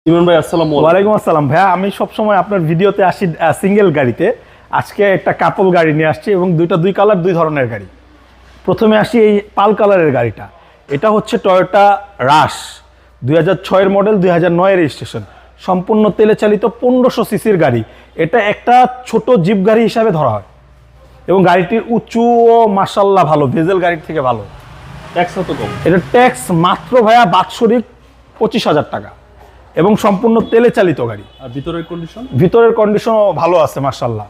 ইমরান ভাই আসসালামু আলাইকুম। ওয়ালাইকুম আসসালাম ভাইয়া, আমি সবসময় আপনার ভিডিওতে আসি সিঙ্গেল গাড়িতে। আজকে একটা কাপল গাড়ি নিয়ে আসছি এবং দুই কালার, দুই ধরনের গাড়ি। প্রথমে আসি এই পাল কালারের গাড়িটা। এটা হচ্ছে টয়োটা রাশ 2006-এর মডেল, 2009-এর রেজিস্ট্রেশন, সম্পূর্ণ তেলে চালিত 1500 সিসির গাড়ি। এটা একটা ছোট জিপ গাড়ি হিসাবে ধরা হয় এবং গাড়িটির উঁচুও মাশাল্লাহ ভালো, ভেজেল গাড়ির থেকে ভালো। ট্যাক্স কত কম? এটা ট্যাক্স মাত্র ভাইয়া বাৎসরিক 25,000 টাকা এবং সম্পূর্ণ তেলে চালিত গাড়ি। আর ভিতরের কন্ডিশন? ভিতরের কন্ডিশনও ভালো আছে মাশাআল্লাহ,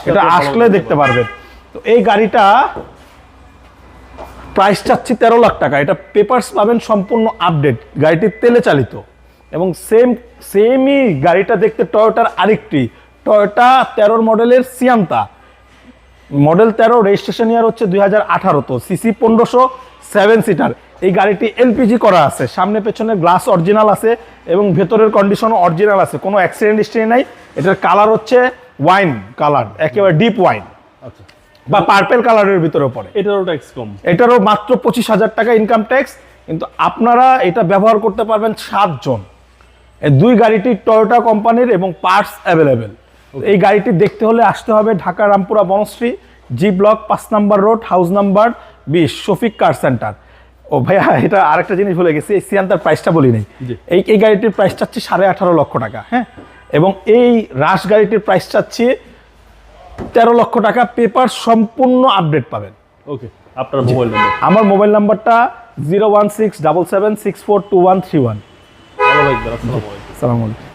এটা আসলে দেখতে পারবেন। তো এই গাড়িটা প্রাইস চাচ্ছি 13 লাখ টাকা। এটা পেপারস পাবেন সম্পূর্ণ আপডেট, গাড়িটি তেলে চালিত এবং সেমই গাড়িটা দেখতে টয়োটার আরেকটি টয়োটা 13 মডেলের সিয়ান্তা, মডেল 13, রেজিস্ট্রেশন ইয়ার হচ্ছে 2018, তো সিসি 1500, 7 সিটার। এই গাড়িটি এলপিজি করা আছে, সামনে পেছনে গ্লাস অরিজিনাল আছে এবং ভেতরের কন্ডিশনও অরিজিনাল আছে, কোনো অ্যাক্সিডেন্ট হিস্ট্রি নাই। এটার কালার হচ্ছে ওয়াইন কালার, একেবারে ডিপ ওয়াইন, আচ্ছা, বা পার্পেল কালারের ভিতরে পড়ে। এটারও ট্যাক্স কম? এটারও মাত্র 25,000 টাকা ইনকাম ট্যাক্স, কিন্তু আপনারা এটা ব্যবহার করতে পারবেন 7 জন। এই দুই গাড়িটি টয়োটা কোম্পানির এবং পার্টস অ্যাভেলেবেল। এই গাড়িটি দেখতে হলে আসতে হবে ঢাকা রামপুরা বনশ্রী জি ব্লক 5 নম্বর road, house number 20, Shafiq car centre. ও ভাইয়া, এটা আরেকটা জিনিস ভুলে গেছি, এই সিয়ান্তার প্রাইসটা বলি নাই। এই গাড়িটির প্রাইস চাচ্ছি 18.5 লক্ষ টাকা, হ্যাঁ। এবং এই রাশ গাড়িটির প্রাইস চাচ্ছি 13 লক্ষ টাকা, পেপার সম্পূর্ণ আপডেট পাবেন। ওকে, আপনার মোবাইল নাম্বার? আমার মোবাইল নাম্বারটা 01677642131। ভালো থাকবেন, আসসালামু আলাইকুম। আসসালামু আলাইকুম।